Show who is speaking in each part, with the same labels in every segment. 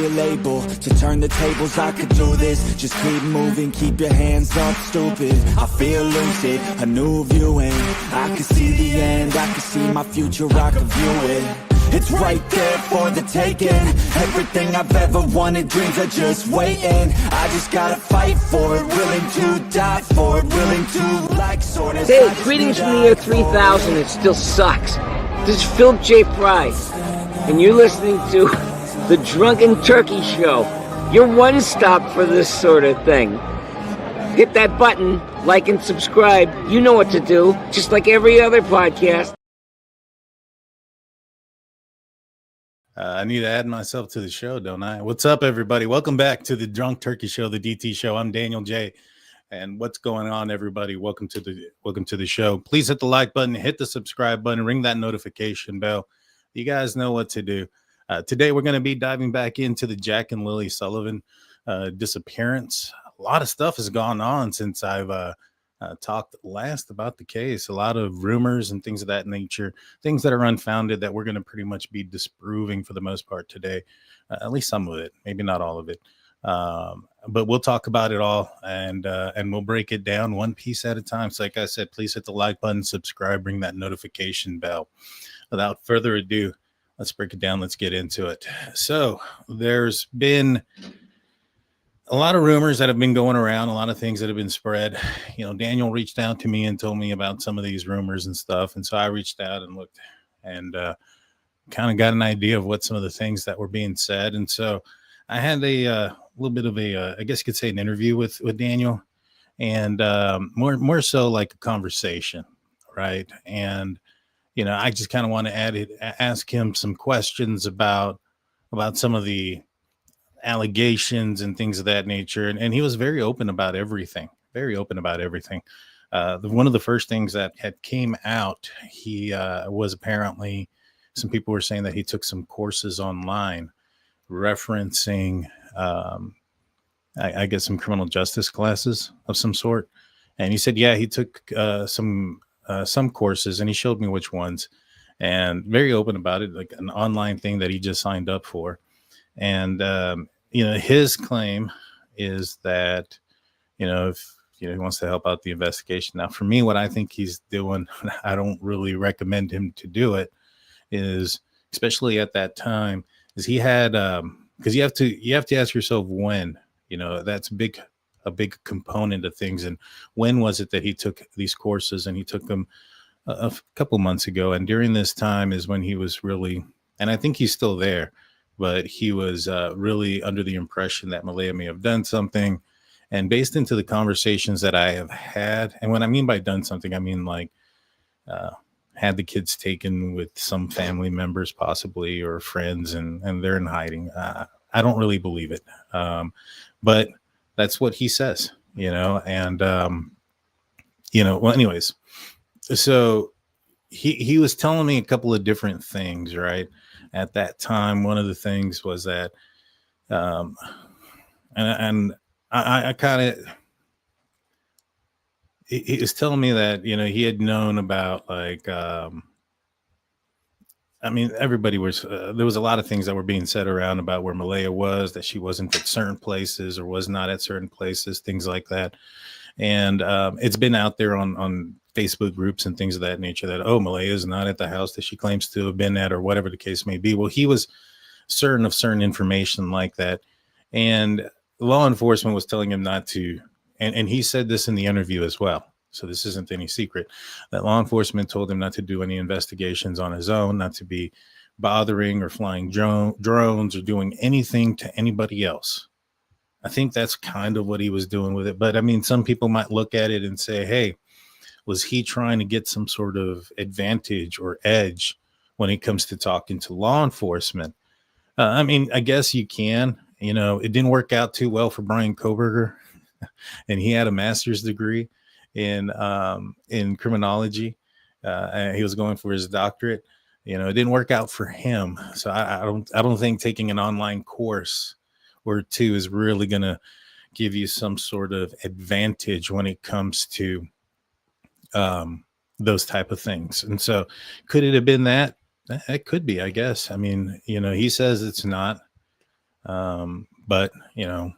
Speaker 1: feel able to turn the tables. I could do this, just keep moving, keep your hands up, stupid. I feel lucid, a new viewing. I can see the end, I can see my future, I can view it. It's right there for the taking. Everything I've ever wanted, dreams are just waiting. I just gotta fight for it, willing to die for it, willing to like sort of.
Speaker 2: Hey, greetings from the year 3000, it still sucks. This is Philip J. Fry, and you're listening to the Drunken Turkey Show. Your one stop for this sort of thing. Hit that button, like and subscribe. You know what to do, just like every other podcast.
Speaker 3: I need to add myself to the show, don't I? What's up, everybody? Welcome back to the Drunk Turkey Show, the DT Show. I'm Daniel J. And what's going on, everybody? Welcome to the show. Please hit the like button, hit the subscribe button, ring that notification bell. You guys know what to do. Today, we're going to be diving back into the Jack and Lilly Sullivan disappearance. A lot of stuff has gone on since I've talked last about the case. A lot of rumors and things of that nature, things that are unfounded that we're going to pretty much be disproving for the most part today, at least some of it, maybe not all of it. But we'll talk about it all and we'll break it down one piece at a time. So like I said, please hit the like button, subscribe, ring that notification bell. Without further ado, let's break it down. Let's get into it. So there's been a lot of rumors that have been going around, a lot of things that have been spread. You know, Daniel reached out to me and told me about some of these rumors and stuff. And so I reached out and looked and kind of got an idea of what some of the things that were being said. And so I had a little bit of a, I guess you could say, an interview with Daniel, and more so like a conversation, right? And, you know, I just kind of want to ask him some questions about some of the allegations and things of that nature, and he was very open about everything. One of the first things that had came out, he was apparently, some people were saying that he took some courses online referencing I guess some criminal justice classes of some sort. And he said, yeah, he took some courses, and he showed me which ones, and very open about it, like an online thing that he just signed up for. And you know, his claim is that, you know, if he wants to help out the investigation. Now, for me, what I think he's doing, I don't really recommend him to do it, is, especially at that time, is he had because you have to ask yourself when. You know, that's a big component of things. And when was it that he took these courses? And he took them a couple months ago. And during this time is when he was really, and I think he's still there, but he was really under the impression that Malaya may have done something. And based into the conversations that I have had, and what I mean by done something, I mean like had the kids taken with some family members possibly, or friends, and they're in hiding. I don't really believe it. But that's what he says, you know, and, you know, well, anyways, so he was telling me a couple of different things, right? At that time, one of the things was that, and I kind of, he was telling me that, you know, he had known about, like, I mean, everybody was, there was a lot of things that were being said around about where Malaya was, that she wasn't at certain places or was not at certain places, things like that. And it's been out there on Facebook groups and things of that nature that, oh, Malaya is not at the house that she claims to have been at, or whatever the case may be. Well, he was certain of certain information like that. And law enforcement was telling him not to. And he said this in the interview as well. So this isn't any secret, that law enforcement told him not to do any investigations on his own, not to be bothering or flying drones or doing anything to anybody else. I think that's kind of what he was doing with it. But I mean, some people might look at it and say, hey, was he trying to get some sort of advantage or edge when it comes to talking to law enforcement? I mean, I guess you can. You know, it didn't work out too well for Brian Koberger, and he had a master's degree in criminology. He was going for his doctorate. You know, it didn't work out for him. So I don't think taking an online course or two is really going to give you some sort of advantage when it comes to those type of things. And so could it have been that? It could be, I guess. I mean, you know, he says it's not. But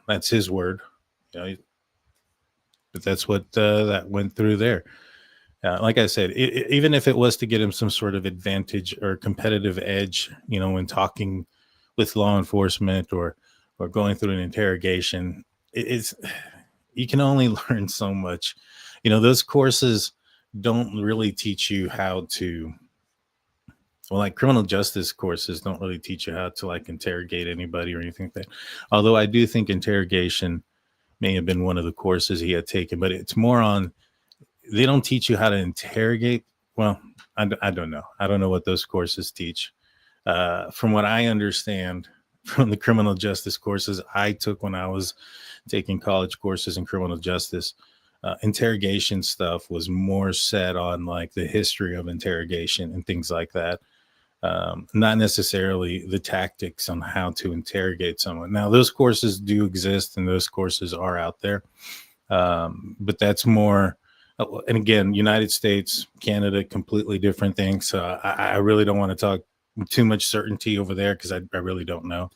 Speaker 3: that's his word. But that's what that went through there. Like I said, even if it was to get him some sort of advantage or competitive edge, when talking with law enforcement or going through an interrogation, it's you can only learn so much. Those courses don't really teach you how to. Well, like criminal justice courses don't really teach you how to like interrogate anybody or anything like that. Although I do think interrogation may have been one of the courses he had taken, but it's more on, they don't teach you how to interrogate. Well, I don't know. I don't know what those courses teach. From what I understand from the criminal justice courses I took when I was taking college courses in criminal justice, interrogation stuff was more set on like the history of interrogation and things like that. Not necessarily the tactics on how to interrogate someone. Now, those courses do exist and those courses are out there. But that's more, and again, United States, Canada, completely different things. So I really don't want to talk too much certainty over there because I really don't know.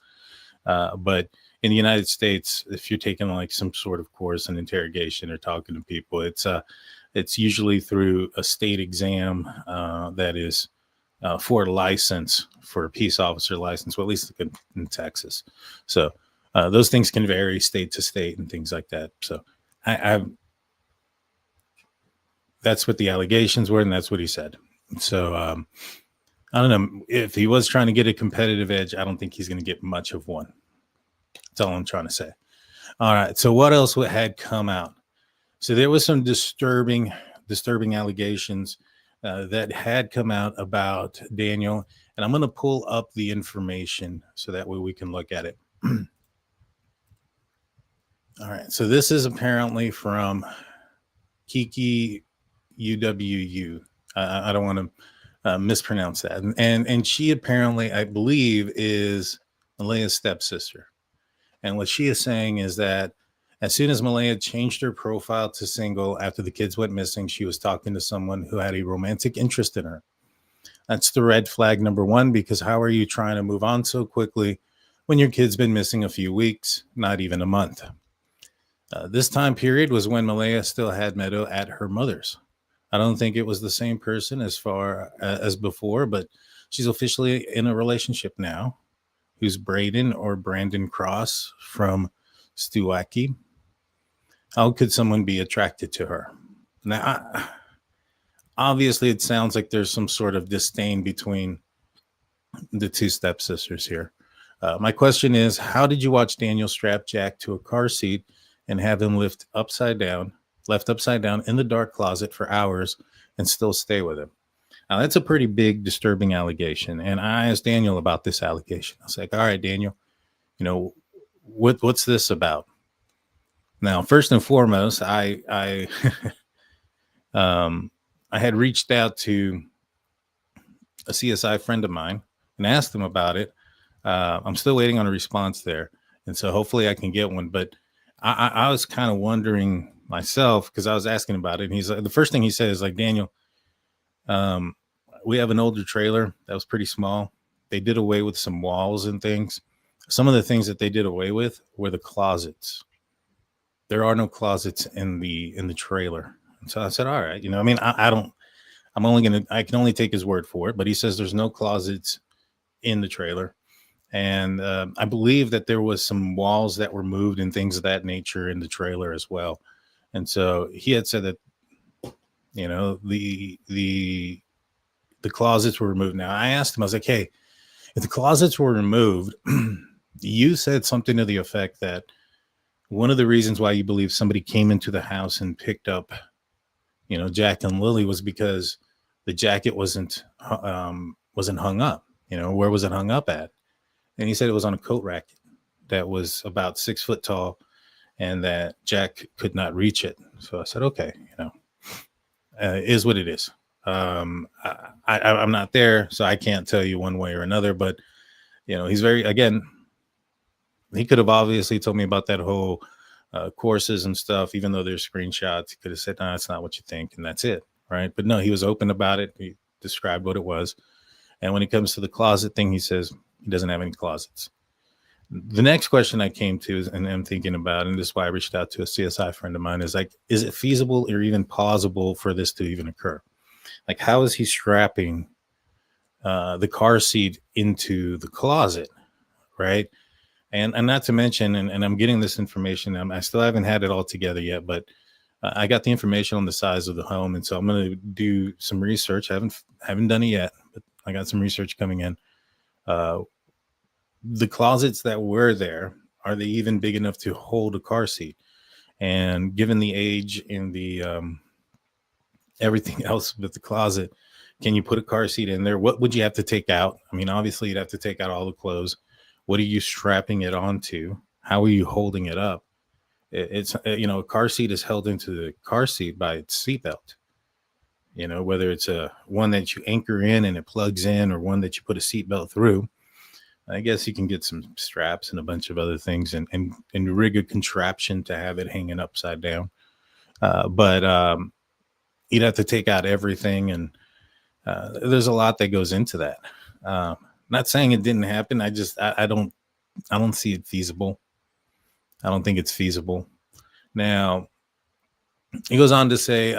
Speaker 3: But in the United States, if you're taking like some sort of course in interrogation or talking to people, it's usually through a state exam that is for a license, for a peace officer license, well, at least in Texas. So those things can vary state to state and things like that. So that's what the allegations were, and that's what he said. So I don't know if he was trying to get a competitive edge. I don't think he's going to get much of one. That's all I'm trying to say. All right. So what else had come out? So there was some disturbing allegations that had come out about Daniel, and I'm going to pull up the information so that way we can look at it. All right. So this is apparently from Kiki UWU. I don't want to mispronounce that. And she apparently, I believe, is Malaya's stepsister. And what she is saying is that as soon as Malaya changed her profile to single after the kids went missing, she was talking to someone who had a romantic interest in her. That's the red flag number one, because how are you trying to move on so quickly when your kid's been missing a few weeks, not even a month? This time period was when Malaya still had Meadow at her mother's. I don't think it was the same person as far as before, but she's officially in a relationship now. Who's Braden or Brandon Cross from Stewaki? How could someone be attracted to her? Now, obviously, it sounds like there's some sort of disdain between the two stepsisters here. My question is, how did you watch Daniel strap Jack to a car seat and have him left upside down in the dark closet for hours and still stay with him? Now, that's a pretty big, disturbing allegation. And I asked Daniel about this allegation. I was like, all right, Daniel, what's this about? Now, first and foremost, I had reached out to a CSI friend of mine and asked him about it. I'm still waiting on a response there. And so hopefully I can get one. But I was kind of wondering myself, because I was asking about it. And he's like, the first thing he said is like, Daniel, we have an older trailer that was pretty small. They did away with some walls and things. Some of the things that they did away with were the closets. There are no closets in the trailer. And so I said, all right, I can only take his word for it, but he says there's no closets in the trailer. And I believe that there was some walls that were moved and things of that nature in the trailer as well. And so he had said that, the closets were removed. Now I asked him, I was like, hey, if the closets were removed, you said something to the effect that one of the reasons why you believe somebody came into the house and picked up, Jack and Lily was because the jacket wasn't hung up. Where was it hung up at? And he said it was on a coat rack that was about 6 foot tall and that Jack could not reach it. So I said, okay, is what it is. I'm not there, so I can't tell you one way or another, but he's he could have obviously told me about that whole courses and stuff, even though there's screenshots. He could have said, no, that's not what you think, and that's it, right? But no, he was open about it. He described what it was. And when it comes to the closet thing, he says he doesn't have any closets. The next question I came to is, and I'm thinking about, and this is why I reached out to a CSI friend of mine, is like, is it feasible or even plausible for this to even occur? Like, how is he strapping the car seat into the closet, right? And not to mention, and I'm getting this information, I still haven't had it all together yet, but I got the information on the size of the home, and so I'm going to do some research. I haven't done it yet, but I got some research coming in. The closets that were there, are they even big enough to hold a car seat? And given the age and the everything else with the closet, can you put a car seat in there? What would you have to take out? I mean, obviously you'd have to take out all the clothes. What are you strapping it onto? How are you holding it up? It's, a car seat is held into the car seat by its seatbelt. Whether it's one that you anchor in and it plugs in, or one that you put a seatbelt through. I guess you can get some straps and a bunch of other things and rig a contraption to have it hanging upside down. But you'd have to take out everything. And there's a lot that goes into that. Not saying it didn't happen. I don't see it feasible. I don't think it's feasible. Now, he goes on to say,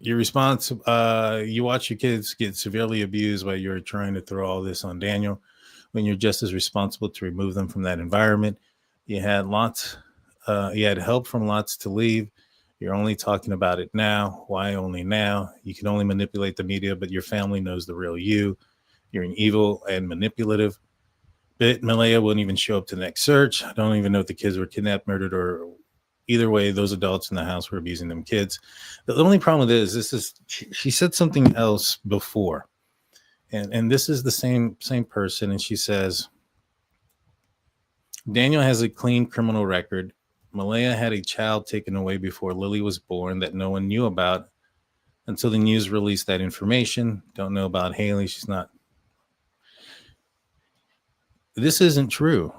Speaker 3: your response, you watch your kids get severely abused while you're trying to throw all this on Daniel, when you're just as responsible to remove them from that environment. You had help from lots to leave. You're only talking about it now. Why only now? You can only manipulate the media, but your family knows the real you. You're an evil and manipulative. But Malaya wouldn't even show up to the next search. I don't even know if the kids were kidnapped, murdered, or either way, those adults in the house were abusing them kids. The only problem with it is she said something else before. And this is the same person. And she says, Daniel has a clean criminal record. Malaya had a child taken away before Lily was born that no one knew about until the news released that information. Don't know about Haley. She's not. This isn't true.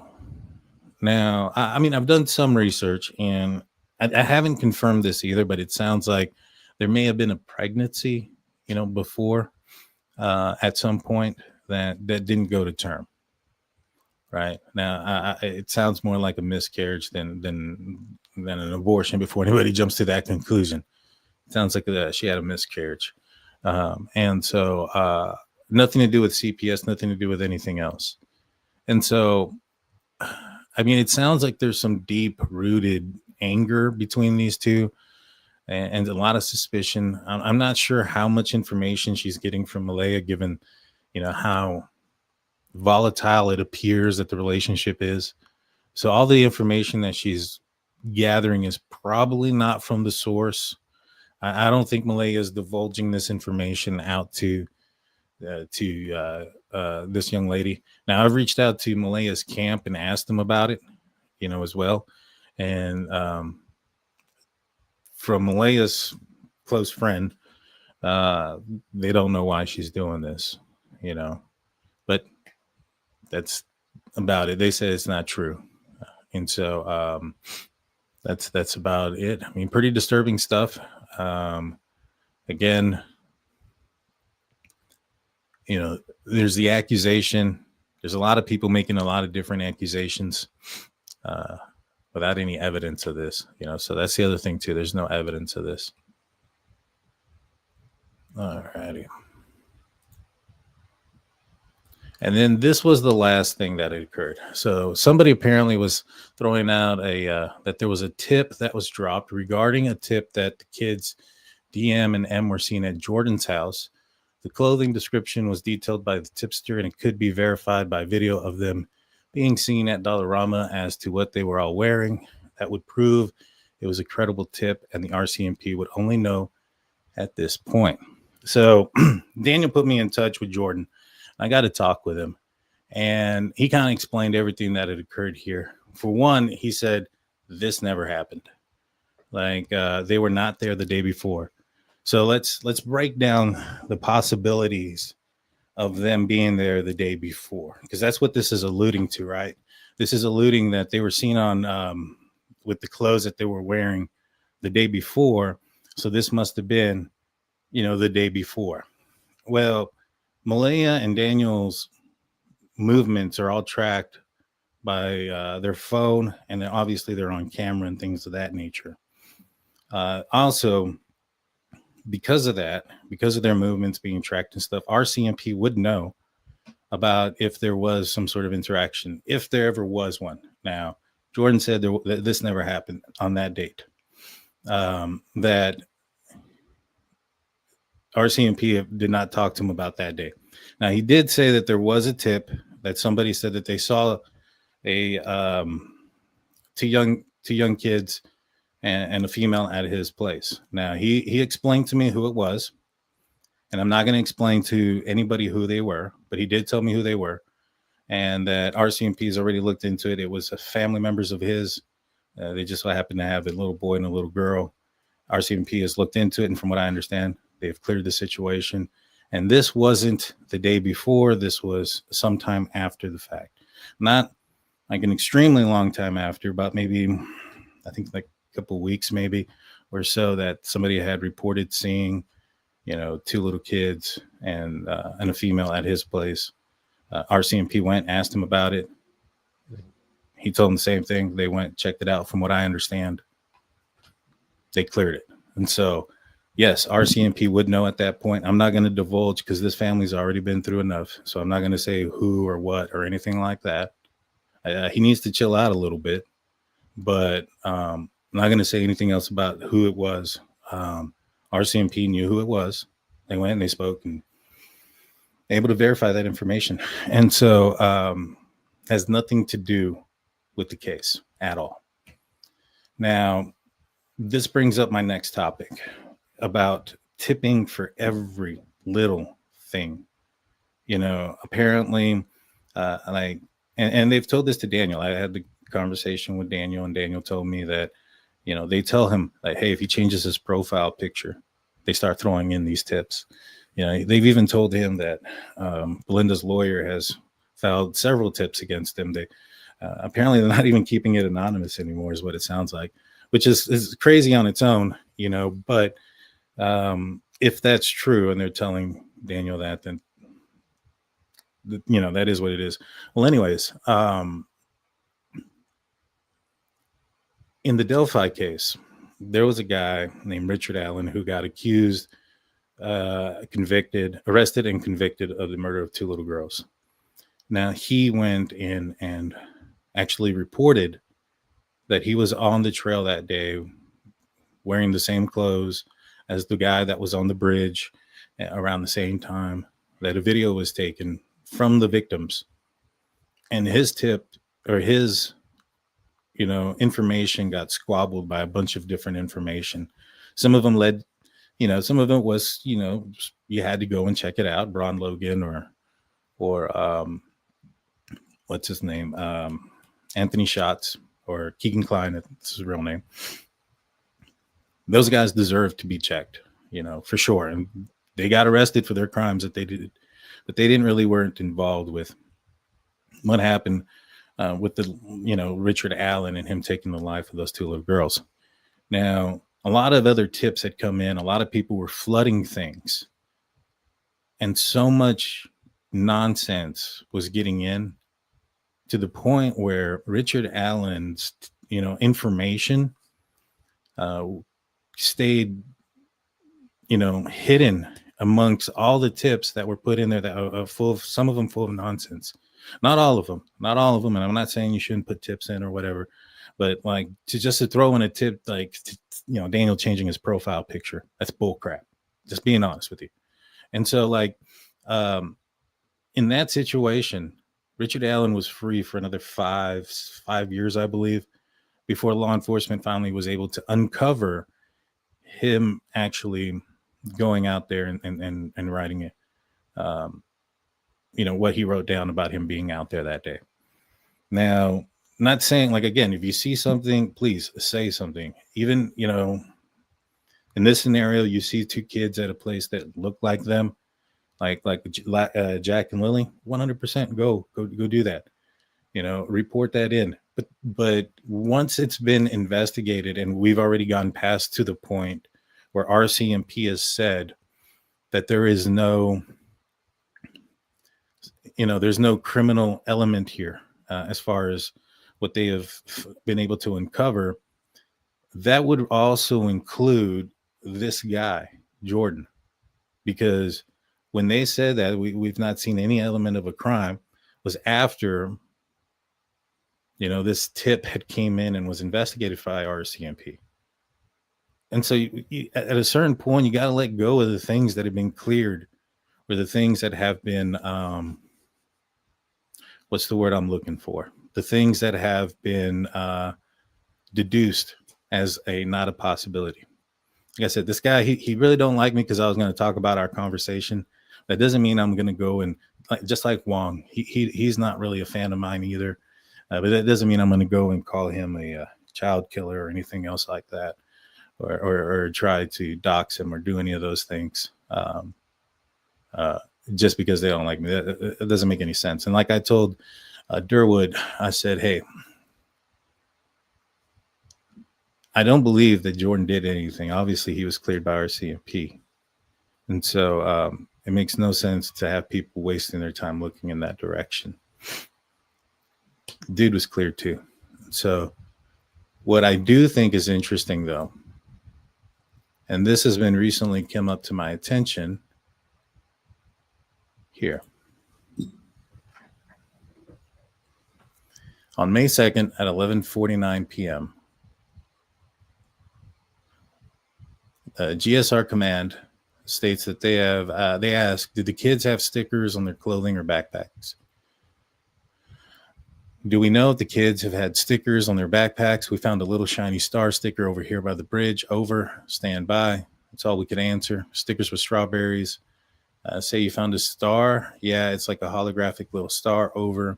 Speaker 3: Now, I mean, I've done some research, and I haven't confirmed this either, but it sounds like there may have been a pregnancy, before at some point that didn't go to term. Right now, it sounds more like a miscarriage than an abortion before anybody jumps to that conclusion. It sounds like she had a miscarriage. And so nothing to do with CPS, nothing to do with anything else. And so, I mean, it sounds like there's some deep rooted anger between these two and a lot of suspicion. I'm not sure how much information she's getting from Malaya, given, how volatile it appears that the relationship is. So all the information that she's gathering is probably not from the source. I don't think Malaya is divulging this information out to this young lady. Now, I've reached out to Malaya's camp and asked them about it, as well. And from Malaya's close friend, they don't know why she's doing this, but that's about it. They say it's not true. And so that's about it. I mean, pretty disturbing stuff. Again, there's the accusation. There's a lot of people making a lot of different accusations without any evidence of this, so that's the other thing too. There's no evidence of this. All righty. And then this was the last thing that had occurred. So somebody apparently was throwing out that there was a tip that was dropped regarding a tip that the kids DM and M were seen at Jordan's house. The clothing description was detailed by the tipster, and it could be verified by video of them being seen at Dollarama as to what they were all wearing. That would prove it was a credible tip, and the RCMP would only know at this point. So Daniel put me in touch with Jordan. I got to talk with him, and he kind of explained everything that had occurred here. For one, he said this never happened. Like they were not there the day before. So let's break down the possibilities of them being there the day before, because that's what this is alluding to, right? This is alluding that they were seen on with the clothes that they were wearing the day before. So this must have been, the day before. Well, Malaya and Daniel's movements are all tracked by their phone, and then obviously they're on camera and things of that nature. Also, because of that, because of their movements being tracked and stuff, RCMP would know about if there was some sort of interaction, if there ever was one. Now, Jordan said that this never happened on that date, that RCMP did not talk to him about that day. Now, he did say that there was a tip that somebody said that they saw two young kids and a female at his place. Now, he explained to me who it was, and I'm not going to explain to anybody who they were, but he did tell me who they were, and that RCMP has already looked into it. It was family members of his. They just so happened to have a little boy and a little girl. RCMP has looked into it, and from what I understand, they've cleared the situation. And this wasn't the day before. This was sometime after the fact. Not like an extremely long time after, but maybe, I think like a couple of weeks maybe or so, that somebody had reported seeing, two little kids and a female at his place. RCMP went, asked him about it. He told them the same thing. They went, checked it out. From what I understand, they cleared it. And so, yes, RCMP would know at that point. I'm not going to divulge because this family's already been through enough. So I'm not going to say who or what or anything like that. He needs to chill out a little bit, but I'm not going to say anything else about who it was. RCMP knew who it was. They went and they spoke and able to verify that information. And so has nothing to do with the case at all. Now, this brings up my next topic about tipping for every little thing. Apparently, and they've told this to Daniel. I had the conversation with Daniel, and Daniel told me that, they tell him like, hey, if he changes his profile picture, they start throwing in these tips. They've even told him that Belinda's lawyer has filed several tips against him. They apparently they're not even keeping it anonymous anymore, is what it sounds like, which is crazy on its own, but if that's true and they're telling Daniel that, then that is what it is. Well, anyways, in the Delphi case, there was a guy named Richard Allen who got arrested and convicted of the murder of two little girls. Now, he went in and actually reported that he was on the trail that day wearing the same clothes as the guy that was on the bridge around the same time, that a video was taken from the victims, and his tip or his information got squabbled by a bunch of different information. Some of them led, some of it was, you had to go and check it out. Braun Logan or what's his name? Anthony Schatz or Keegan Klein. That's his real name. Those guys deserve to be checked, for sure. And they got arrested for their crimes that they did, but they weren't involved with what happened with the, Richard Allen and him taking the life of those two little girls. Now, a lot of other tips had come in. A lot of people were flooding things, and so much nonsense was getting in to the point where Richard Allen's, information stayed, hidden amongst all the tips that were put in there that are full of, some of them full of nonsense. Not all of them. And I'm not saying you shouldn't put tips in or whatever, but like to throw in a tip, like, Daniel changing his profile picture, that's bull crap. Just being honest with you. And so like, in that situation, Richard Allen was free for another five years, I believe, before law enforcement finally was able to uncover him actually going out there and writing it. What he wrote down about him being out there that day. Now, not saying, like, again, if you see something, please say something. Even, in this scenario, you see two kids at a place that look like them, like Jack and Lilly, 100% go do that. Report that in. But once it's been investigated and we've already gone past to the point where RCMP has said that there is no there's no criminal element here as far as what they have been able to uncover. That would also include this guy, Jordan, because when they said that we've not seen any element of a crime was after, this tip had came in and was investigated by RCMP. And so at a certain point, you got to let go of the things that have been cleared or the things that have been, what's the word I'm looking for? The things that have been deduced as not a possibility. Like I said, this guy, he really don't like me because I was going to talk about our conversation. That doesn't mean I'm going to go and, just like Wong, he's not really a fan of mine either. But that doesn't mean I'm going to go and call him a child killer or anything else like that, or try to dox him or do any of those things just because they don't like me. That doesn't make any sense. And like I told Durwood, I said, hey, I don't believe that Jordan did anything. Obviously, he was cleared by RCMP. And so it makes no sense to have people wasting their time looking in that direction. Dude was cleared too. So what I do think is interesting, though, and this has been recently come up to my attention here. On May 2nd at 11:49 p.m., GSR Command states that they asked, did the kids have stickers on their clothing or backpacks? Do we know if the kids have had stickers on their backpacks? We found a little shiny star sticker over here by the bridge. Over, stand by. That's all we could answer. Stickers with strawberries. Say you found a star. Yeah, it's like a holographic little star. Over.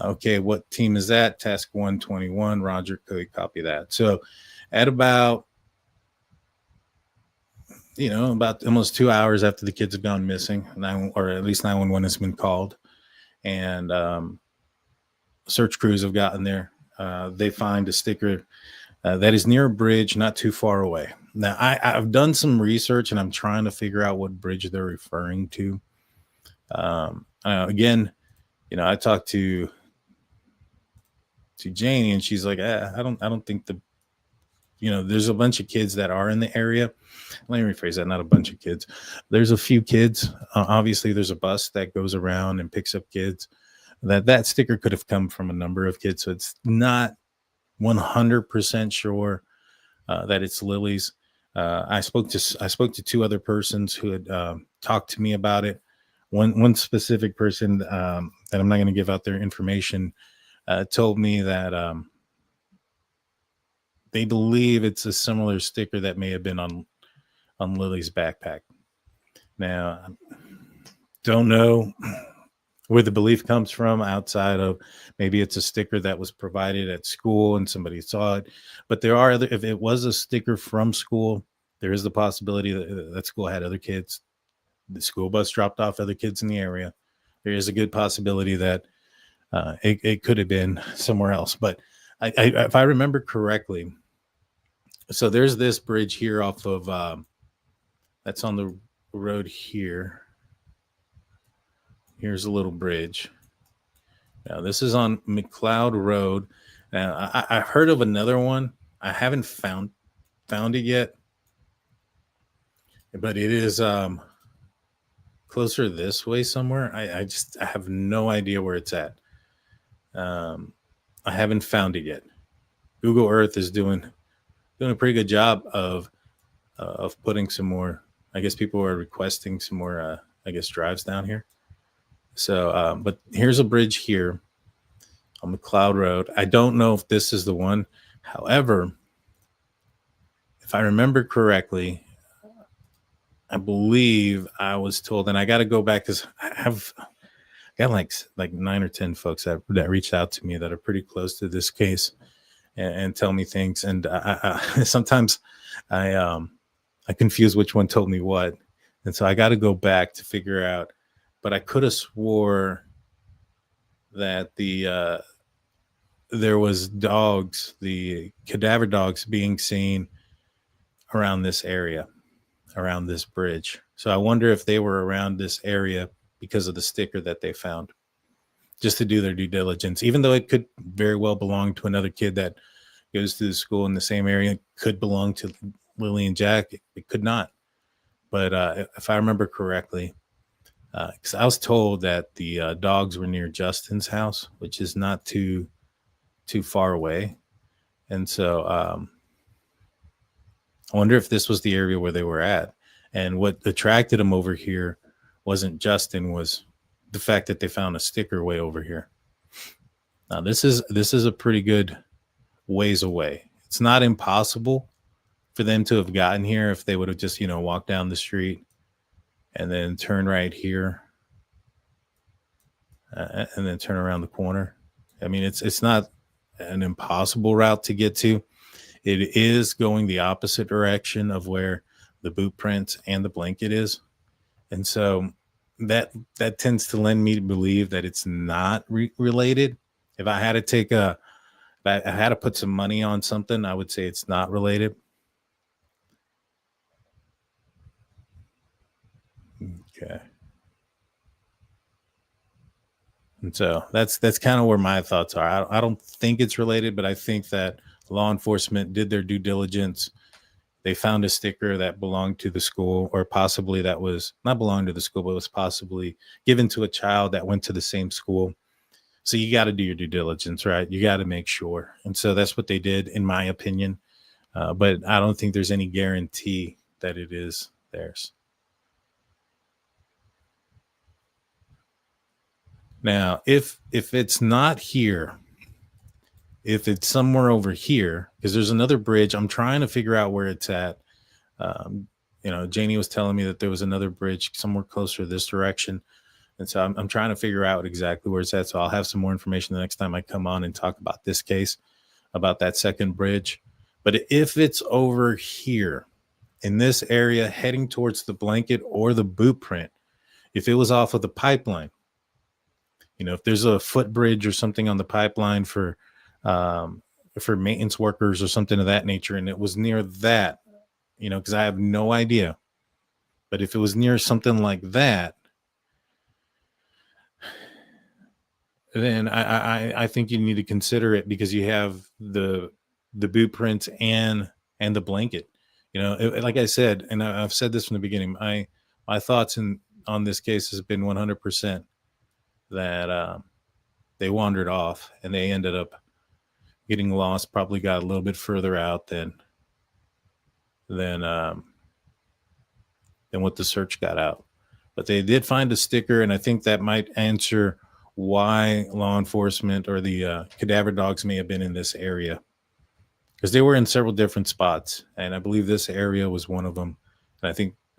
Speaker 3: Okay, what team is that? Task 121. Roger, could copy that. So at about almost 2 hours after the kids have gone missing, or at least 911 has been called, and search crews have gotten there. They find a sticker that is near a bridge not too far away. Now, I've done some research, and I'm trying to figure out what bridge they're referring to. Again, I talked to Janie, and she's like, I don't think there's a bunch of kids that are in the area. Let me rephrase that. Not a bunch of kids. There's a few kids. Obviously, there's a bus that goes around and picks up kids. That sticker could have come from a number of kids. So it's not 100% sure that it's Lily's. I spoke to two other persons who had talked to me about it. One specific person that I'm not going to give out their information told me that they believe it's a similar sticker that may have been on Lily's backpack. Now, don't know where the belief comes from outside of maybe it's a sticker that was provided at school and somebody saw it. But there are if it was a sticker from school, there is the possibility that school had other kids. The school bus dropped off other kids in the area. There is a good possibility that it could have been somewhere else. But if I remember correctly, so there's this bridge here off of that's on the road here. Here's a little bridge. Now this is on McLeod Road. Now I've heard of another one. I haven't found it yet, but it is closer this way somewhere. I have no idea where it's at. I haven't found it yet. Google Earth is doing a pretty good job of putting some more. I guess people are requesting some more. Drives down here. So, but here's a bridge here on McLeod Road. I don't know if this is the one. However, if I remember correctly, I believe I was told, and I got to go back because I got like 9 or 10 folks that reached out to me that are pretty close to this case and tell me things. And I sometimes I confuse which one told me what. And so I got to go back to figure out, but I could have swore that there was dogs, the cadaver dogs being seen around this area, around this bridge. So I wonder if they were around this area because of the sticker that they found, just to do their due diligence, even though it could very well belong to another kid that goes to the school in the same area. It could belong to Lily and Jack. It could not. But if I remember correctly, because I was told that the dogs were near Justin's house, which is not too far away. And so I wonder if this was the area where they were at. And what attracted them over here wasn't Justin, was the fact that they found a sticker way over here. Now, this is a pretty good ways away. It's not impossible for them to have gotten here if they would have just, walked down the street and then turn right here and then turn around the corner. I mean, it's not an impossible route to get to. It is going the opposite direction of where the boot print and the blanket is. And so that tends to lend me to believe that it's not related. If I had to put some money on something, I would say it's not related. Okay. And so that's kind of where my thoughts are. I don't think it's related, but I think that law enforcement did their due diligence. They found a sticker that belonged to the school, or possibly that was not belonged to the school, but was possibly given to a child that went to the same school. So you got to do your due diligence, right? You got to make sure. And so that's what they did, in my opinion. But I don't think there's any guarantee that it is theirs. Now, if it's not here, if it's somewhere over here, because there's another bridge, I'm trying to figure out where it's at. Janie was telling me that there was another bridge somewhere closer to this direction. And so I'm trying to figure out exactly where it's at. So I'll have some more information the next time I come on and talk about this case, about that second bridge. But if it's over here in this area, heading towards the blanket or the boot print, if it was off of the pipeline, if there's a footbridge or something on the pipeline for maintenance workers or something of that nature, and it was near that, because I have no idea. But if it was near something like that, then I think you need to consider it, because you have the boot print and the blanket. Like I said, and I've said this from the beginning, my thoughts on this case has been 100% that they wandered off and they ended up getting lost, probably got a little bit further out than what the search got out. But they did find a sticker, and I think that might answer why law enforcement or the cadaver dogs may have been in this area, because they were in several different spots, and I believe this area was one of them. And I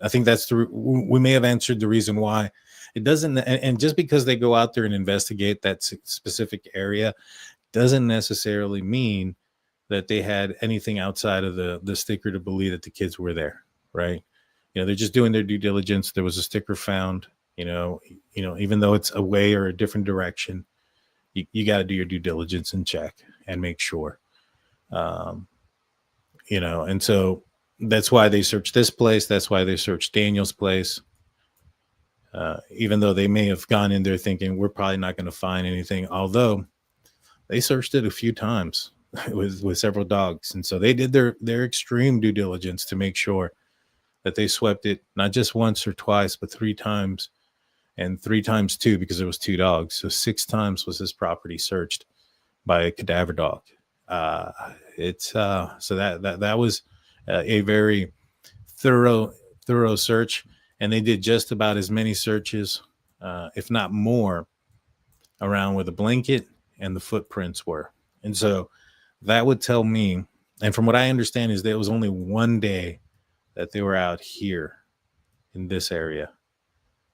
Speaker 3: think that's we may have answered the reason why it doesn't. And just because they go out there and investigate that specific area doesn't necessarily mean that they had anything outside of the sticker to believe that the kids were there, right? They're just doing their due diligence. There was a sticker found, even though it's away or a different direction, you got to do your due diligence and check and make sure, and so that's why they searched this place. That's why they searched Daniel's place. Even though they may have gone in there thinking we're probably not going to find anything, although they searched it a few times with several dogs. And so they did their extreme due diligence to make sure that they swept it, not just once or twice, but 3 times, and 3 times 2, because there was 2 dogs. So 6 times was this property searched by a cadaver dog. So that was a very thorough search. And they did just about as many searches, if not more, around where the blanket and the footprints were. And so that would tell me, and from what I understand, is that it was only one day that they were out here in this area,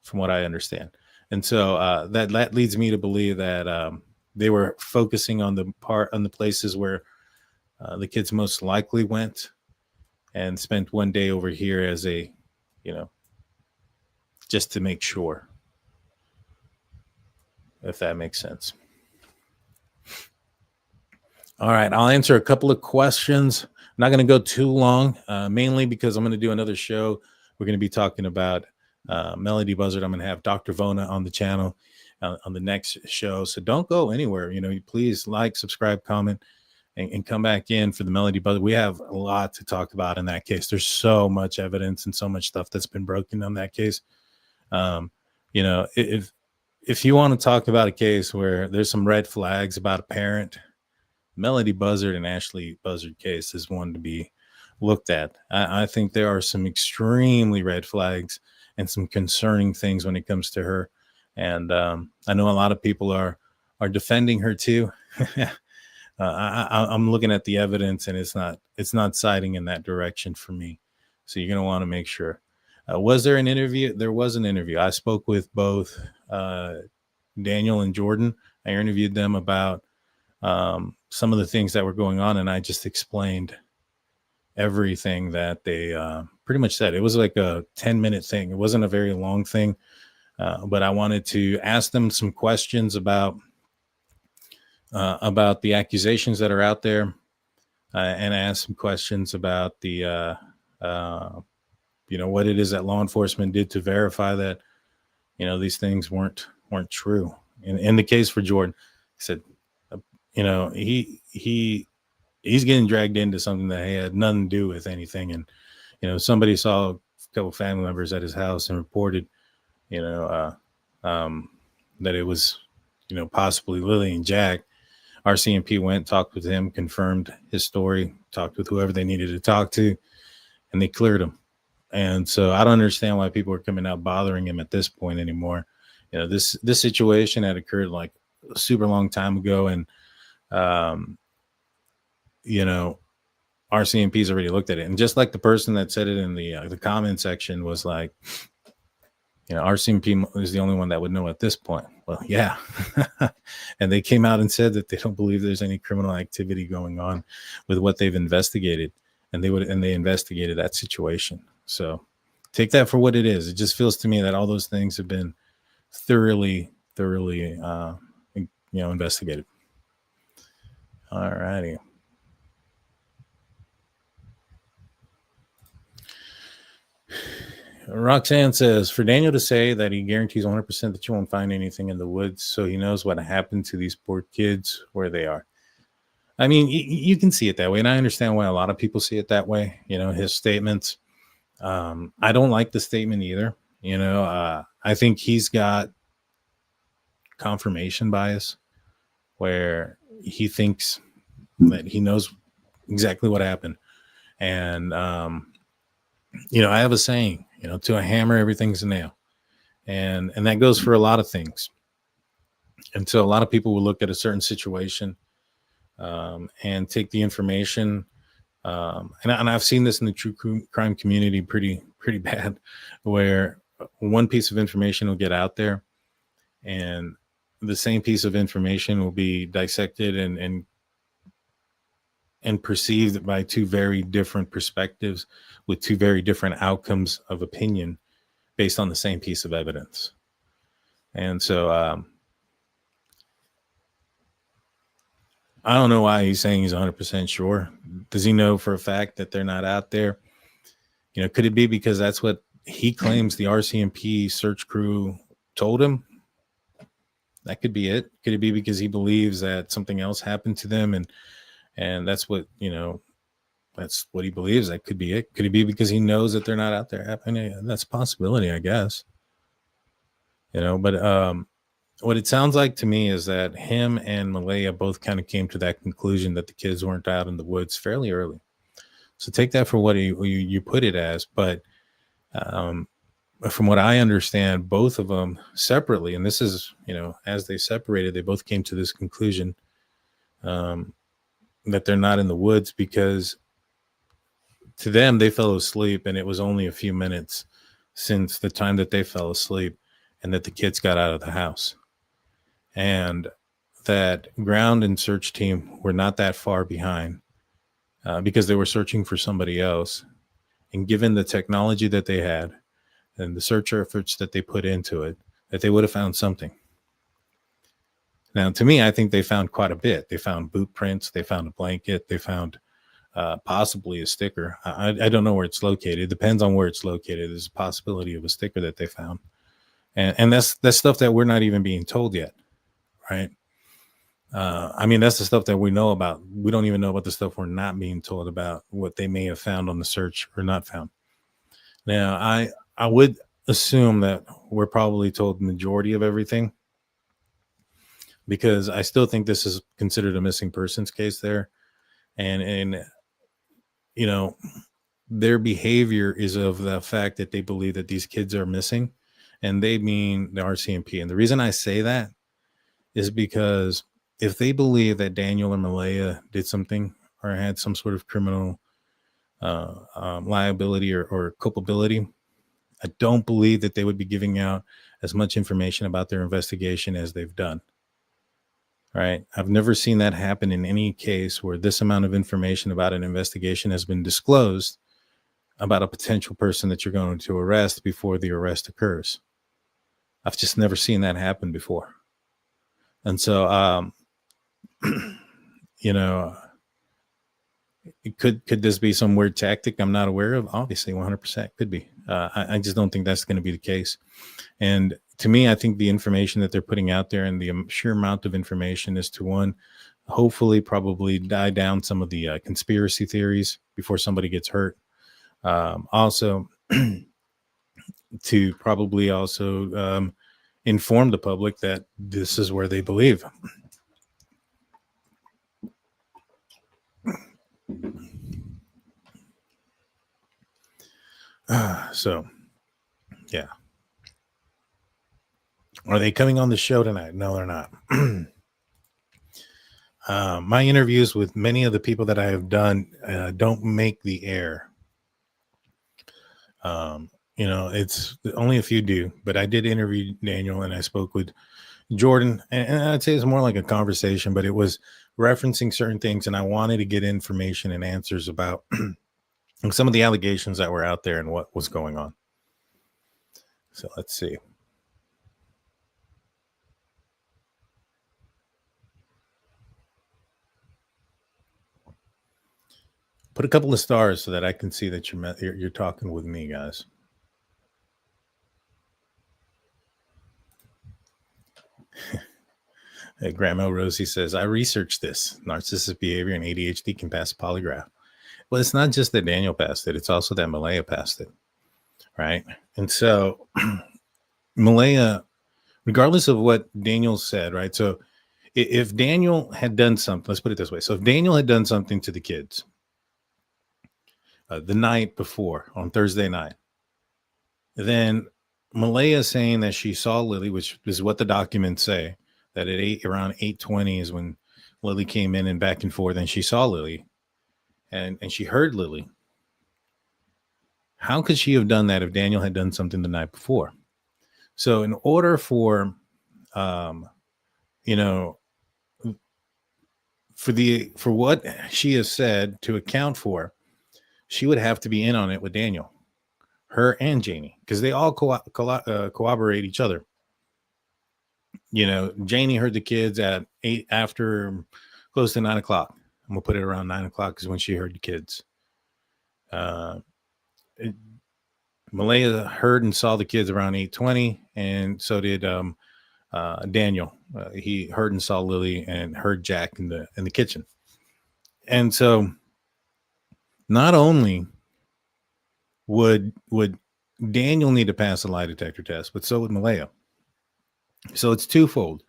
Speaker 3: from what I understand. And so that leads me to believe that they were focusing on the places where the kids most likely went, and spent one day over here as a, just to make sure, if that makes sense. All right, I'll answer a couple of questions. I'm not going to go too long, mainly because I'm going to do another show. We're going to be talking about Melody Buzzard. I'm going to have Dr. Vona on the channel on the next show. So don't go anywhere. Please like, subscribe, comment, and come back in for the Melody Buzzard. We have a lot to talk about in that case. There's so much evidence and so much stuff that's been broken on that case. If you want to talk about a case where there's some red flags about a parent, Melody Buzzard and Ashley Buzzard case is one to be looked at. I think there are some extremely red flags and some concerning things when it comes to her. And I know a lot of people are defending her too. I'm looking at the evidence, and it's not siding in that direction for me. So you're going to want to make sure. Was there an interview? There was an interview. I spoke with both Daniel and Jordan. I interviewed them about some of the things that were going on, and I just explained everything that they pretty much said. It was like a 10-minute thing. It wasn't a very long thing, but I wanted to ask them some questions about the accusations that are out there, and ask some questions about the what it is that law enforcement did to verify that these things weren't true. In the case for Jordan, he said, he's getting dragged into something that he had nothing to do with anything. And, somebody saw a couple family members at his house and reported, that it was, possibly Lilly and Jack. RCMP went, talked with him, confirmed his story, talked with whoever they needed to talk to, and they cleared him. And so I don't understand why people are coming out bothering him at this point anymore. This situation had occurred like a super long time ago. And, RCMP's already looked at it. And just like the person that said it in the comment section was like, RCMP is the only one that would know at this point. Well, yeah. And they came out and said that they don't believe there's any criminal activity going on with what they've investigated. And they investigated that situation. So take that for what it is. It just feels to me that all those things have been thoroughly, investigated. All righty. Roxanne says, for Daniel to say that he guarantees 100% that you won't find anything in the woods, so he knows what happened to these poor kids where they are. I mean, you can see it that way, and I understand why a lot of people see it that way. His statements. I don't like the statement either. I think he's got confirmation bias where he thinks that he knows exactly what happened. And, I have a saying, to a hammer, everything's a nail. And that goes for a lot of things. And so a lot of people will look at a certain situation and take the information. And I've seen this in the true crime community pretty bad, where one piece of information will get out there and the same piece of information will be dissected and perceived by two very different perspectives with two very different outcomes of opinion based on the same piece of evidence. And so I don't know why he's saying he's 100% sure. Does he know for a fact that they're not out there? Could it be because that's what he claims the RCMP search crew told him? That could be it. Could it be because he believes that something else happened to them and that's what, that's what he believes? That could be it. Could it be because he knows that they're not out there? I mean, that's a possibility, I guess. But what it sounds like to me is that him and Malaya both kind of came to that conclusion that the kids weren't out in the woods fairly early. So take that for what you put it as. But from what I understand, both of them separately, and this is, as they separated, they both came to this conclusion that they're not in the woods because to them, they fell asleep and it was only a few minutes since the time that they fell asleep and that the kids got out of the house. And that ground and search team were not that far behind because they were searching for somebody else. And given the technology that they had and the search efforts that they put into it, that they would have found something. Now, to me, I think they found quite a bit. They found boot prints. They found a blanket. They found possibly a sticker. I don't know where it's located. It depends on where it's located. There's a possibility of a sticker that they found. And that's stuff that we're not even being told yet, right? I mean, that's the stuff that we know about. We don't even know about the stuff we're not being told about, what they may have found on the search or not found. Now, I would assume that we're probably told the majority of everything, because I still think this is considered a missing persons case there. And you know, their behavior is of the fact that they believe that these kids are missing, and they mean the RCMP. And the reason I say that is because if they believe that Daniel or Malaya did something or had some sort of criminal liability or culpability, I don't believe that they would be giving out as much information about their investigation as they've done. Right? I've never seen that happen in any case where this amount of information about an investigation has been disclosed about a potential person that you're going to arrest before the arrest occurs. I've just never seen that happen before. And so, you know, could this be some weird tactic I'm not aware of? Obviously, 100% could be. I just don't think that's going to be the case. And to me, I think the information that they're putting out there and the sheer amount of information is to, one, hopefully probably die down some of the conspiracy theories before somebody gets hurt. Also, to probably also inform the public that this is where they believe. So, yeah. Are they coming on the show tonight? No, they're not. My interviews with many of the people that I have done don't make the air. You know, it's only a few do, but I did interview Daniel and I spoke with Jordan, and I'd say it's more like a conversation, but it was referencing certain things, and I wanted to get information and answers about some of the allegations that were out there and what was going on. So let's see. Put a couple of stars so that I can see that you're talking with me, guys. Hey, Grandma Rosie says, I researched this. Narcissistic behavior and ADHD can pass polygraph. Well, it's not just that Daniel passed it. It's also that Malaya passed it, right? And so Malaya, regardless of what Daniel said, right? So if Daniel had done something, let's put it this way. So if Daniel had done something to the kids the night before, on Thursday night, then Malaya saying that she saw Lily, which is what the documents say, that at around 8:20 is when Lily came in and back and forth, and she saw Lily and she heard Lily. How could she have done that if Daniel had done something the night before? So in order for, you know, for what she has said to account for, she would have to be in on it with Daniel, her and Janie, because they all corroborate each other. You know, Janie heard the kids at 8 after close to 9 o'clock. I'm gonna put it around 9 o'clock is when she heard the kids. Malaya heard and saw the kids around 8:20, and so did Daniel. He heard and saw Lily and heard Jack in the kitchen. And so not only would Daniel need to pass a lie detector test, but so would Malaya. So it's twofold.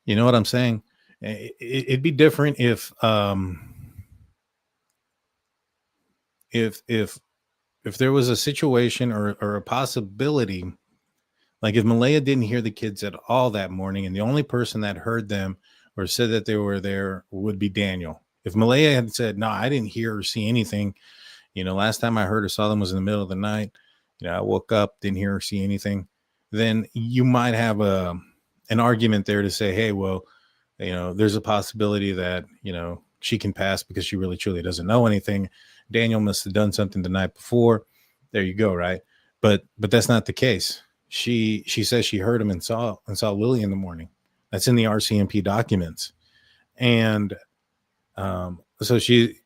Speaker 3: You know what I'm saying? It'd be different if there was a situation or a possibility, like if Malaya didn't hear the kids at all that morning, and the only person that heard them or said that they were there would be Daniel. If Malaya had said, no, I didn't hear or see anything, you know, last time I heard or saw them was in the middle of the night, you know, I woke up, didn't hear or see anything, then you might have an argument there to say, hey, well, you know, there's a possibility that, you know, she can pass because she really truly doesn't know anything. Daniel must have done something the night before. There you go, right? But that's not the case. She says she heard him and saw Lily in the morning. That's in the RCMP documents. And so she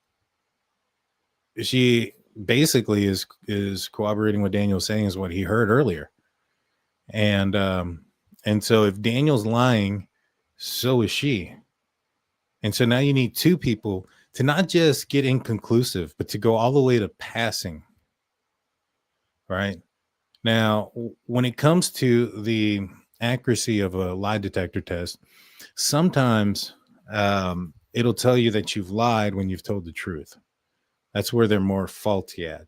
Speaker 3: she basically is corroborating what Daniel's saying is what he heard earlier. And so if Daniel's lying, so is she. And so now you need two people to not just get inconclusive, but to go all the way to passing. Right? Now, when it comes to the accuracy of a lie detector test, sometimes it'll tell you that you've lied when you've told the truth. That's where they're more faulty at.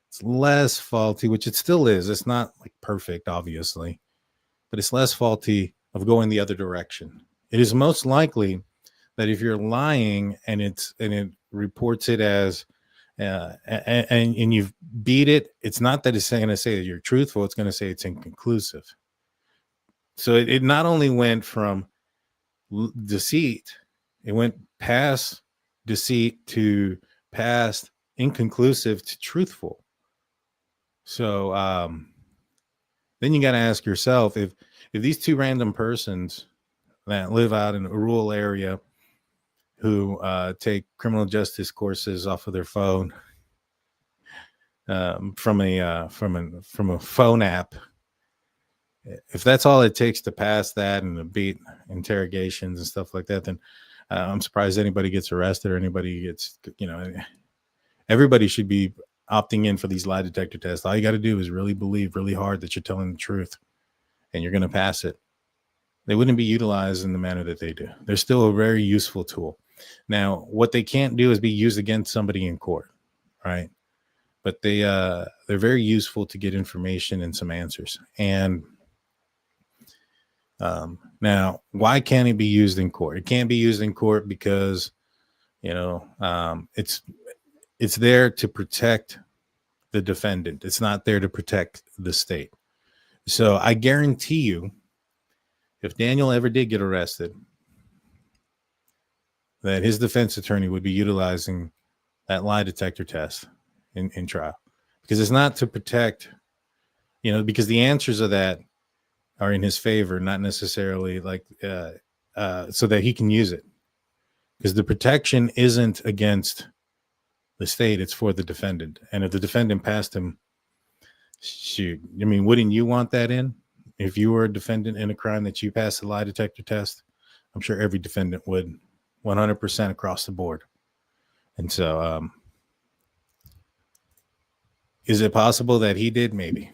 Speaker 3: It's less faulty, which it still is. It's not like perfect, obviously, but it's less faulty of going the other direction. It is most likely that if you're lying and it reports it as and you've beat it, it's not that it's going to say that you're truthful. It's going to say it's inconclusive. So it not only went from deceit, it went past deceit to past inconclusive to truthful. So then you got to ask yourself, if these two random persons that live out in a rural area who take criminal justice courses off of their phone from a phone app, if that's all it takes to pass that and to beat interrogations and stuff like that, then I'm surprised anybody gets arrested or anybody gets, everybody should be opting in for these lie detector tests. All you got to do is really believe really hard that you're telling the truth and you're going to pass it. They wouldn't be utilized in the manner that they do. They're still a very useful tool. Now, what they can't do is be used against somebody in court, right? But they're very useful to get information and some answers. And now, why can't it be used in court? It can't be used in court because, it's there to protect the defendant. It's not there to protect the state. So I guarantee you, if Daniel ever did get arrested, that his defense attorney would be utilizing that lie detector test in trial, because it's not to protect, because the answers of that are in his favor, not necessarily like so that he can use it, because the protection isn't against the state, it's for the defendant. And if the defendant passed him, shoot, wouldn't you want that in? If you were a defendant in a crime that you passed a lie detector test, I'm sure every defendant would, 100% across the board. And so is it possible that he did? Maybe.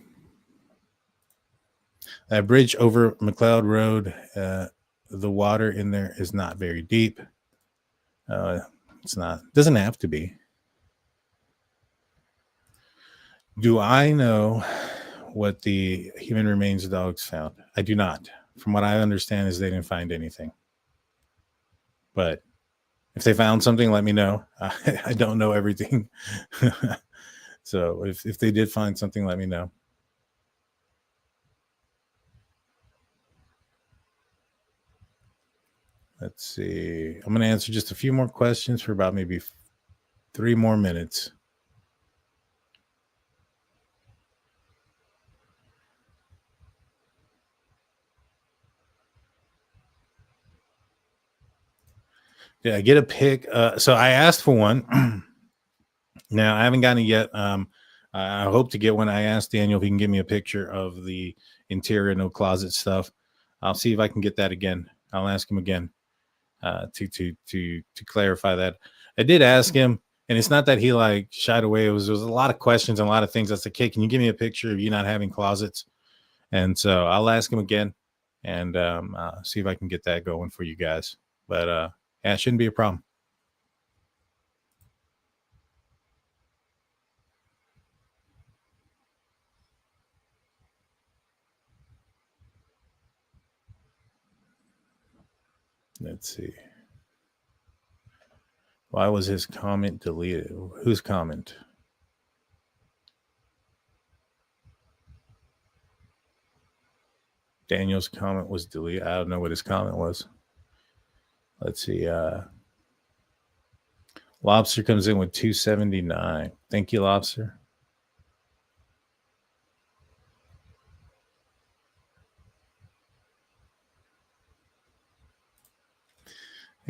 Speaker 3: That bridge over McLeod Road, the water in there is not very deep. It's not, doesn't have to be. Do I know what the human remains dogs found? I do not. From what I understand is they didn't find anything. But if they found something, let me know. I don't know everything. So if they did find something, let me know. Let's see. I'm going to answer just a few more questions for about maybe 3 more minutes. Yeah, get a pic. So I asked for one. Now, I haven't gotten it yet. I hope to get one. I asked Daniel if he can give me a picture of the interior, no closet stuff. I'll see if I can get that again. I'll ask him again to clarify that. I did ask him, and it's not that he like shied away. There was a lot of questions and a lot of things. I said, "Hey, can you give me a picture of you not having closets?" And so I'll ask him again and see if I can get that going for you guys. But yeah, it shouldn't be a problem. Let's see. Why was his comment deleted? Whose comment? Daniel's comment was deleted. I don't know what his comment was. Let's see. Lobster comes in with 279. Thank you, Lobster.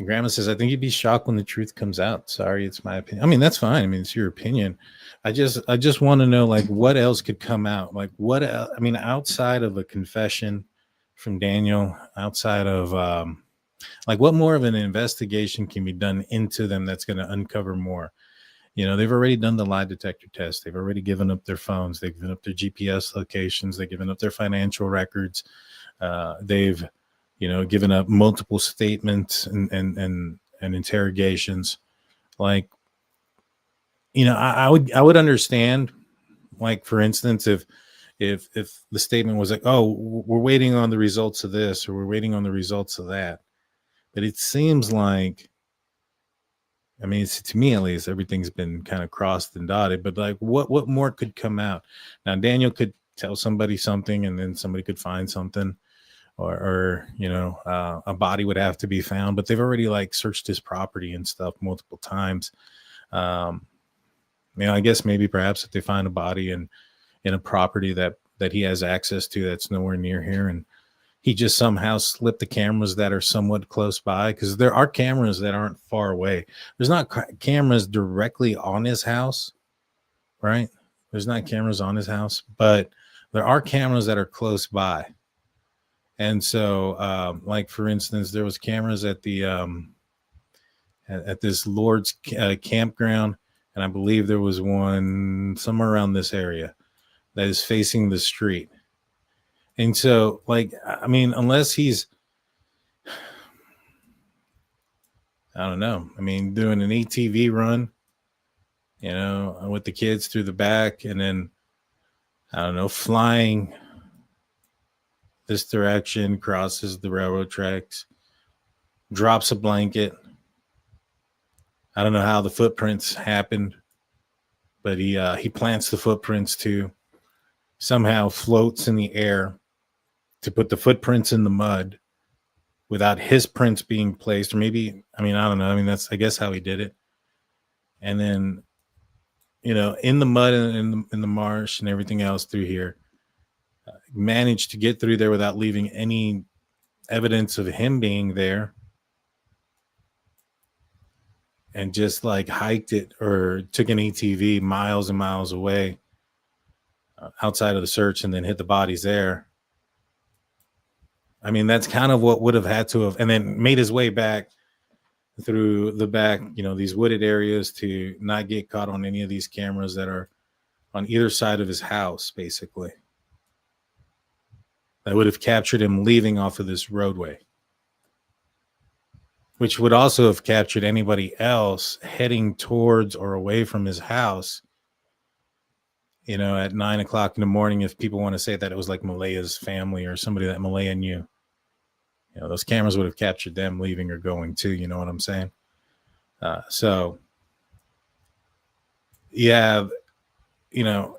Speaker 3: And Grandma says, I think you'd be shocked when the truth comes out. Sorry, it's my opinion. I mean, that's fine. I mean, it's your opinion. I just want to know, like, what else could come out? Like, what else? I mean, outside of a confession from Daniel, outside of like, what more of an investigation can be done into them that's going to uncover more? You know, they've already done the lie detector test. They've already given up their phones. They've given up their GPS locations. They've given up their financial records. They've, you know, given up multiple statements and interrogations. Like, you know, I would understand, like, for instance, if the statement was like, oh, we're waiting on the results of this, or we're waiting on the results of that. But it seems like, I mean, it's, to me at least, everything's been kind of crossed and dotted. But like, what more could come out? Now, Daniel could tell somebody something, and then somebody could find something, or you know, a body would have to be found. But they've already, like, searched his property and stuff multiple times. You know, I guess maybe perhaps if they find a body in a property that he has access to that's nowhere near here, and he just somehow slipped the cameras that are somewhat close by, because there are cameras that aren't far away. There's not cameras directly on his house, right? There's not cameras on his house, but there are cameras that are close by. And so, like, for instance, there was cameras at the at this Lord's campground, and I believe there was one somewhere around this area that is facing the street. And so, like, I mean, unless he's, I don't know, I mean, doing an ATV run, you know, with the kids through the back, and then, I don't know, flying this direction, crosses the railroad tracks, drops a blanket. I don't know how the footprints happened, but he plants the footprints too, somehow floats in the air to put the footprints in the mud without his prints being placed. Or maybe, I mean, I don't know. I mean, that's, I guess, how he did it. And then, you know, in the mud and in the marsh and everything else through here, managed to get through there without leaving any evidence of him being there. And just, like, hiked it, or took an ATV miles and miles away outside of the search, and then hit the bodies there. I mean, that's kind of what would have had to have, and then made his way back through the back, you know, these wooded areas, to not get caught on any of these cameras that are on either side of his house, basically. That would have captured him leaving off of this roadway, which would also have captured anybody else heading towards or away from his house, you know, at 9 o'clock in the morning. If people want to say that it was like Malaya's family or somebody that Malaya knew, you know, those cameras would have captured them leaving or going too. You know what I'm saying? So you have, you know,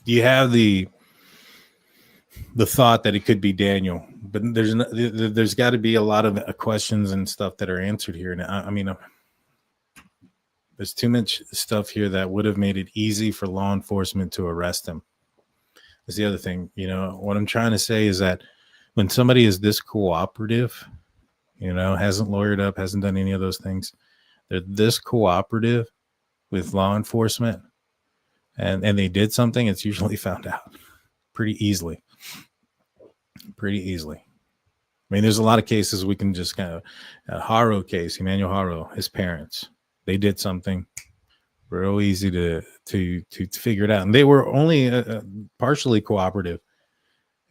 Speaker 3: you have the thought that it could be Daniel, but there's got to be a lot of questions and stuff that are answered here. And I mean, there's too much stuff here that would have made it easy for law enforcement to arrest him. That's the other thing. You know, what I'm trying to say is that when somebody is this cooperative, you know, hasn't lawyered up, hasn't done any of those things, they're this cooperative with law enforcement, and they did something, it's usually found out pretty easily. I mean, there's a lot of cases we can just kind of, Haro case, Emmanuel Haro, his parents, they did something real easy to figure it out. And they were only partially cooperative.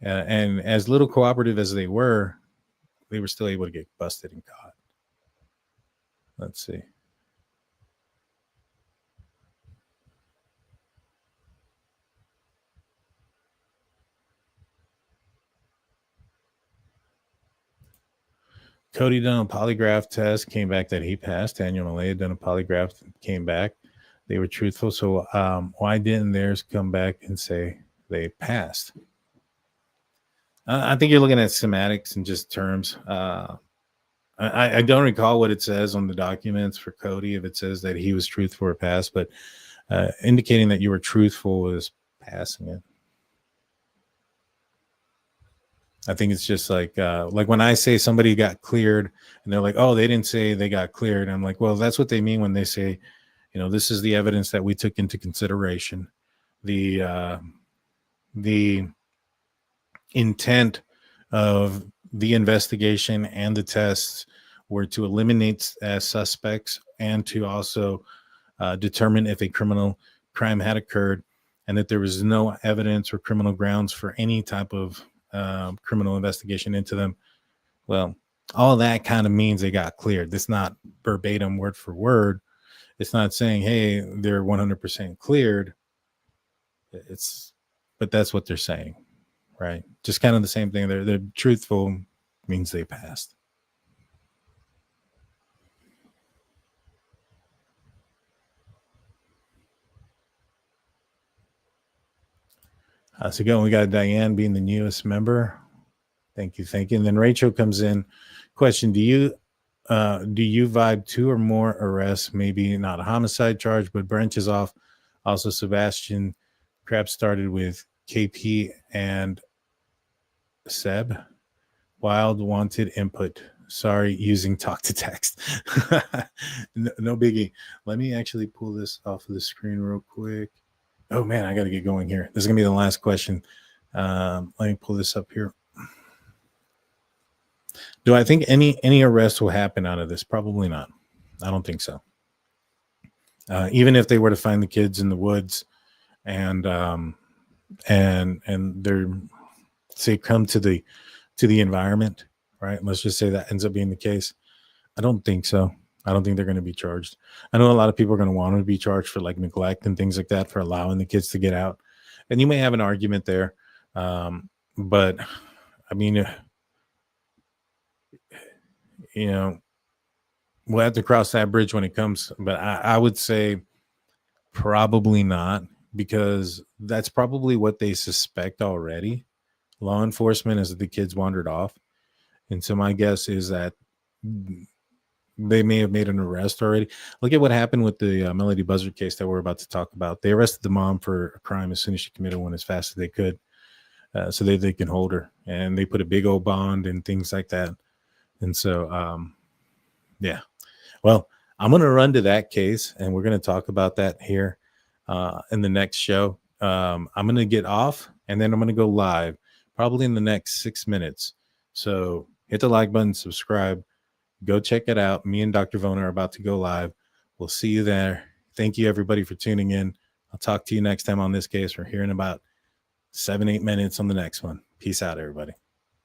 Speaker 3: And as little cooperative as they were still able to get busted and caught. Let's see. Cody done a polygraph test, came back that he passed. Daniel Malaya done a polygraph, came back. They were truthful. So why didn't theirs come back and say they passed? I think you're looking at semantics and just terms. I don't recall what it says on the documents for Cody, if it says that he was truthful or passed, but indicating that you were truthful is passing it. I think it's just like when I say somebody got cleared and they're like, oh, they didn't say they got cleared. I'm like, well, that's what they mean when they say, this is the evidence that we took into consideration. The intent of the investigation and the tests were to eliminate suspects and to also determine if a criminal crime had occurred, and that there was no evidence or criminal grounds for any type of criminal investigation into them. Well, all that kind of means they got cleared. That's not verbatim word for word. It's not saying, hey, they're 100% cleared. But that's what they're saying, right? Just kind of the same thing. They're truthful means they passed. How's it going? We got Diane being the newest member. Thank you. And then Rachel comes in. Question: Do you vibe 2 or more arrests? Maybe not a homicide charge, but branches off. Also, Sebastian Crab started with KP and Seb. Wild wanted input. Sorry, using talk to text. No biggie. Let me actually pull this off of the screen real quick. Oh man, I got to get going here. This is gonna be the last question. Let me pull this up here. Do I think any arrest will happen out of this? Probably not. I don't think so. Even if they were to find the kids in the woods, and they're say come to the environment, right? Let's just say that ends up being the case. I don't think so. I don't think they're going to be charged. I know a lot of people are going to want to be charged for like neglect and things like that for allowing the kids to get out. And you may have an argument there. But I mean, we'll have to cross that bridge when it comes. But I would say probably not, because that's probably what they suspect already. Law enforcement is that the kids wandered off. And so my guess is that they may have made an arrest already. Look at what happened with the Melody Buzzard case that we're about to talk about. They arrested the mom for a crime as soon as she committed one, as fast as they could, so they can hold her. And they put a big old bond and things like that. And so, yeah. Well, I'm going to run to that case, and we're going to talk about that here in the next show. I'm going to get off, and then I'm going to go live probably in the next 6 minutes. So hit the like button, subscribe. Go check it out. Me and Dr. Vona are about to go live. We'll see you there. Thank you, everybody, for tuning in. I'll talk to you next time on this case. We're here in about 7-8 minutes on the next one. Peace out, everybody.